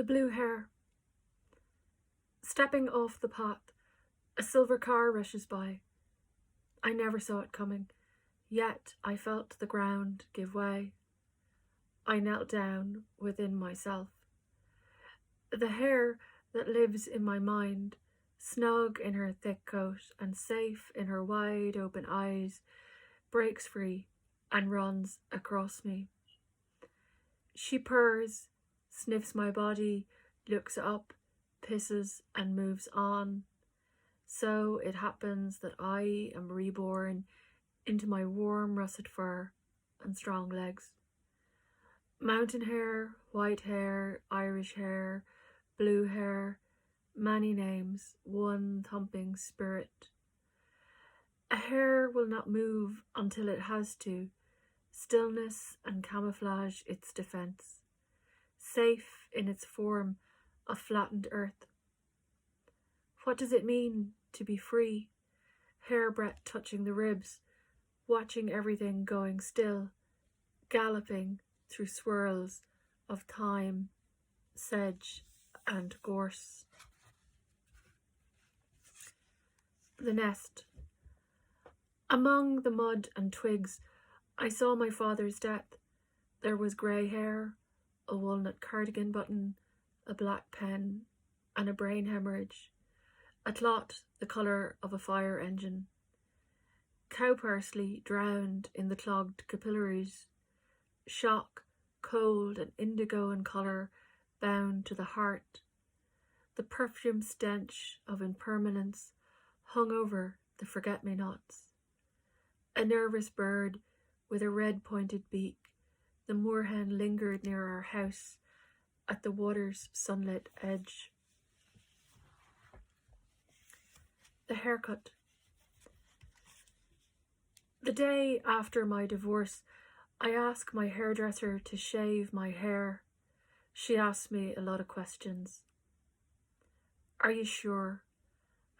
The blue hair. Stepping off the path, a silver car rushes by. I never saw it coming, yet I felt the ground give way. I knelt down within myself. The hair that lives in my mind, snug in her thick coat and safe in her wide open eyes, breaks free and runs across me. She purrs, sniffs my body, looks up, pisses and moves on. So it happens that I am reborn into my warm russet fur and strong legs. Mountain hair, white hair, Irish hair, blue hair, many names, one thumping spirit. A hair will not move until it has to. Stillness and camouflage its defense, safe in its form of flattened earth. What does it mean to be free, hairbreadth touching the ribs, watching everything going still, galloping through swirls of thyme, sedge and gorse? The nest. Among the mud and twigs, I saw my father's death. There was grey hair, a walnut cardigan button, a black pen, and a brain hemorrhage, a clot the colour of a fire engine. Cow parsley drowned in the clogged capillaries. Shock, cold and indigo in colour, bound to the heart. The perfume stench of impermanence hung over the forget-me-nots. A nervous bird with a red-pointed beak, the moorhen lingered near our house at the water's sunlit edge. The haircut. The day after my divorce, I asked my hairdresser to shave my hair. She asked me a lot of questions. Are you sure?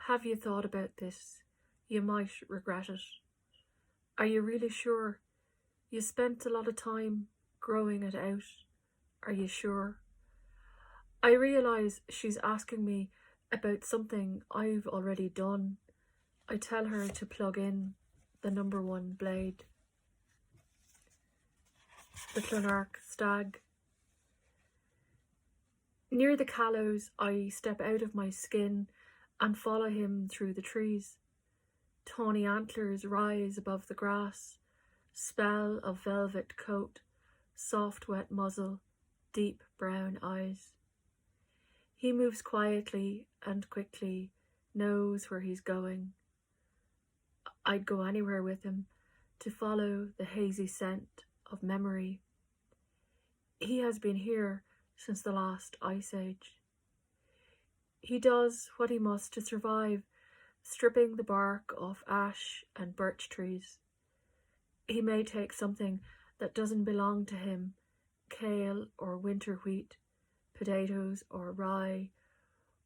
Have you thought about this? You might regret it. Are you really sure? You spent a lot of time growing it out. Are you sure? I realise she's asking me about something I've already done. I tell her to plug in the number 1 blade. The Clonark stag. Near the Callows, I step out of my skin and follow him through the trees. Tawny antlers rise above the grass, spell of velvet coat, soft wet muzzle, deep brown eyes. He moves quietly and quickly, knows where he's going. I'd go anywhere with him to follow the hazy scent of memory. He has been here since the last ice age. He does what he must to survive, stripping the bark off ash and birch trees. He may take something that doesn't belong to him, kale or winter wheat, potatoes or rye,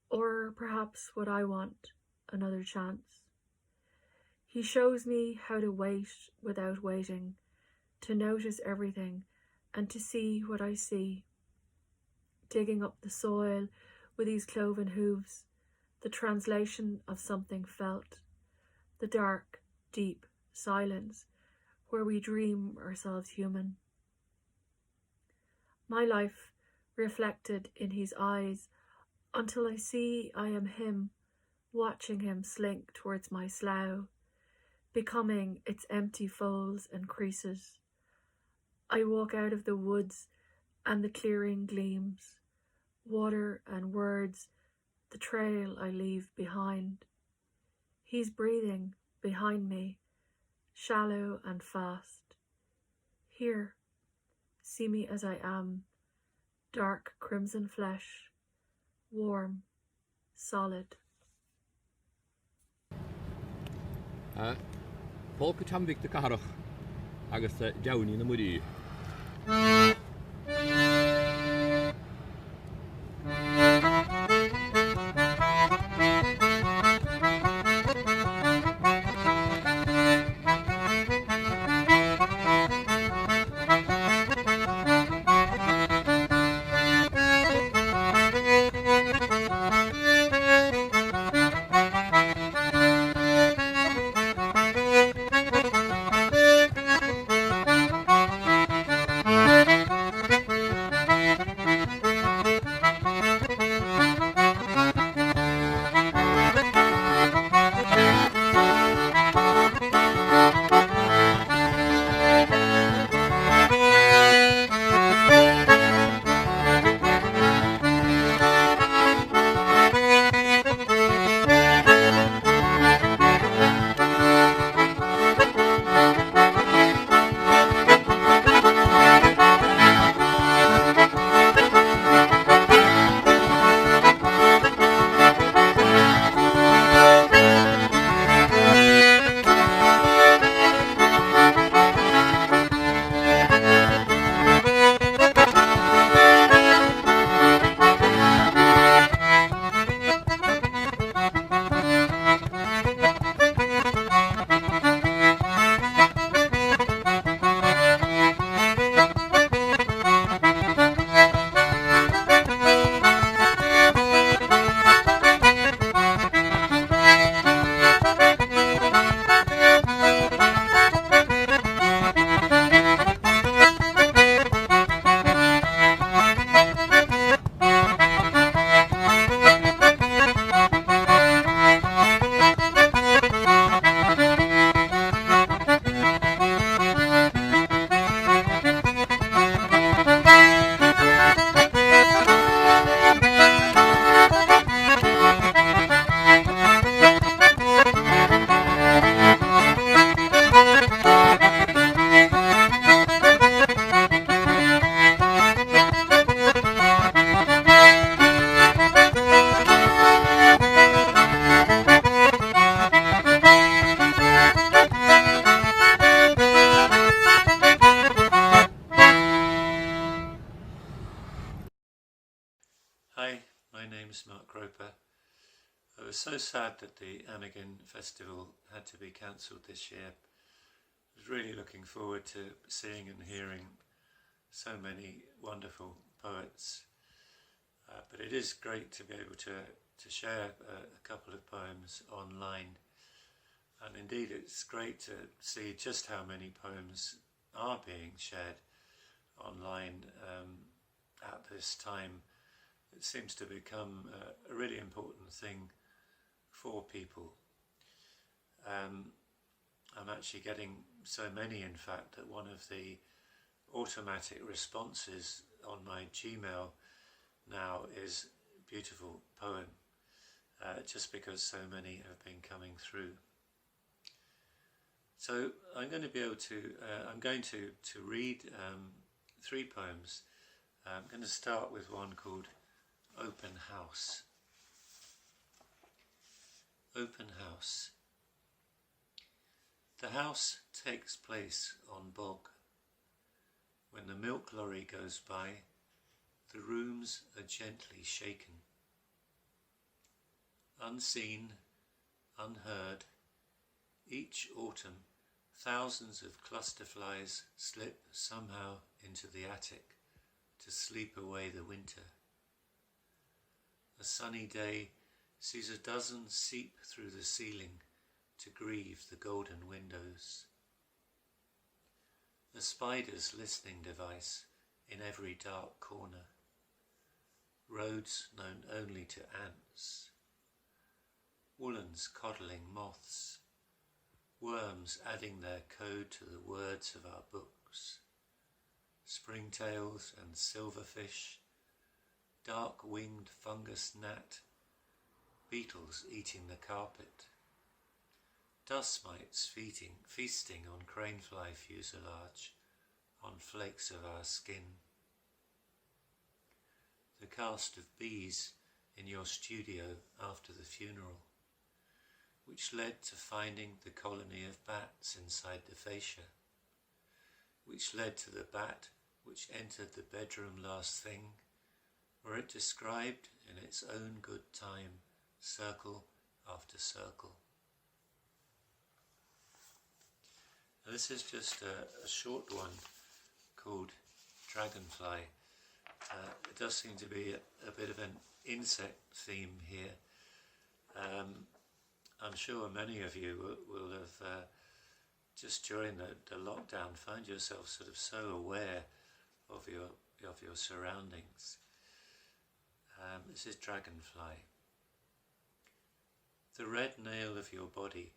or perhaps what I want, another chance. He shows me how to wait without waiting, to notice everything and to see what I see. Digging up the soil with these cloven hooves, the translation of something felt, the dark, deep silence where we dream ourselves human. My life reflected in his eyes until I see I am him, watching him slink towards my slough, becoming its empty folds and creases. I walk out of the woods and the clearing gleams, water and words, the trail I leave behind. He's breathing behind me, shallow and fast. Here, see me as I am, dark crimson flesh, warm, solid. Polka Tambik de Carach, agus Downy na Muri. Hi, my name's Mark Roper. I was so sad that the Amergin festival had to be cancelled this year. I was really looking forward to seeing and hearing so many wonderful poets. But it is great to be able to share a couple of poems online. And indeed it's great to see just how many poems are being shared online at this time. It seems to become a really important thing for people. I'm actually getting so many, in fact, that one of the automatic responses on my Gmail now is a beautiful poem, just because so many have been coming through. So I'm going to read 3 poems. I'm going to start with one called Open House. Open House. The house takes place on bog. When the milk lorry goes by, the rooms are gently shaken. Unseen, unheard, each autumn thousands of clusterflies slip somehow into the attic to sleep away the winter. A sunny day sees a dozen seep through the ceiling to grieve the golden windows. A spider's listening device in every dark corner. Roads known only to ants. Woolens coddling moths. Worms adding their code to the words of our books. Springtails and silverfish. Dark-winged fungus gnat. Beetles eating the carpet. Dust mites feasting on cranefly fuselage, on flakes of our skin. The cast of bees in your studio after the funeral, which led to finding the colony of bats inside the fascia, which led to the bat which entered the bedroom last thing, where it described in its own good time circle after circle. Now, this is just a short one called Dragonfly. It does seem to be a bit of an insect theme here. I'm sure many of you will have just during the lockdown found yourself sort of so aware of your surroundings. This is Dragonfly. The red nail of your body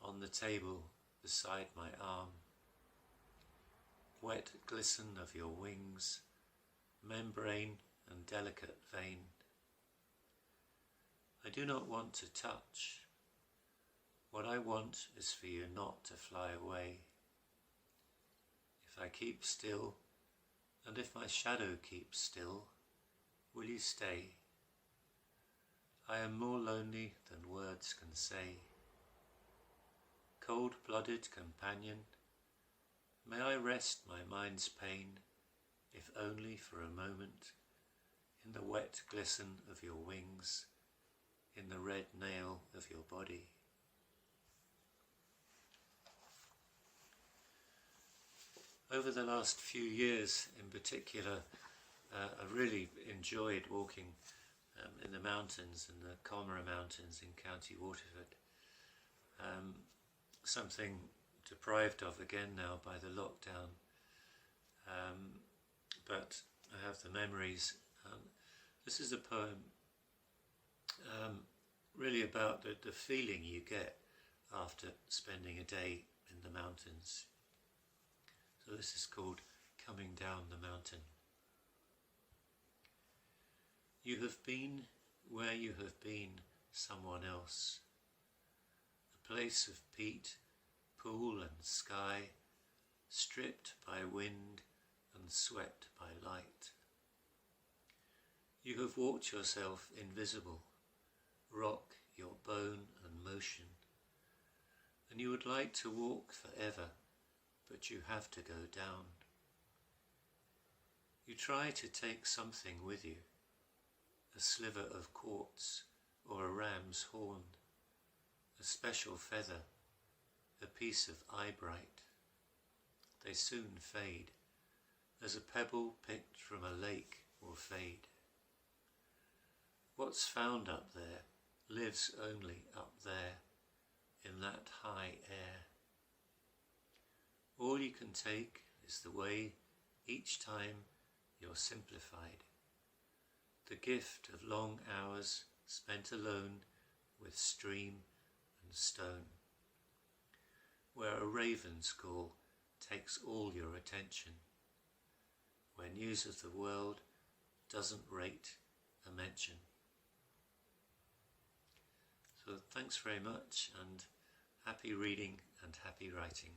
on the table beside my arm. Wet glisten of your wings, membrane and delicate vein. I do not want to touch. What I want is for you not to fly away. If I keep still, and if my shadow keeps still, will you stay? I am more lonely than words can say. Cold-blooded companion, may I rest my mind's pain, if only for a moment, in the wet glisten of your wings, in the red nail of your body. Over the last few years in particular, I really enjoyed walking in the mountains, in the Chorca Mountains in County Waterford. Something deprived of again now by the lockdown, but I have the memories. This is a poem really about the feeling you get after spending a day in the mountains. So this is called Coming Down the Mountain. You have been where you have been someone else. A place of peat, pool and sky, stripped by wind and swept by light. You have walked yourself invisible, rock your bone and motion, and you would like to walk forever, but you have to go down. You try to take something with you, a sliver of quartz or a ram's horn, a special feather, a piece of eyebright. They soon fade, as a pebble picked from a lake will fade. What's found up there lives only up there, in that high air. All you can take is the way each time you're simplified, the gift of long hours spent alone with stream and stone, where a raven's call takes all your attention, where news of the world doesn't rate a mention. So thanks very much, and happy reading and happy writing.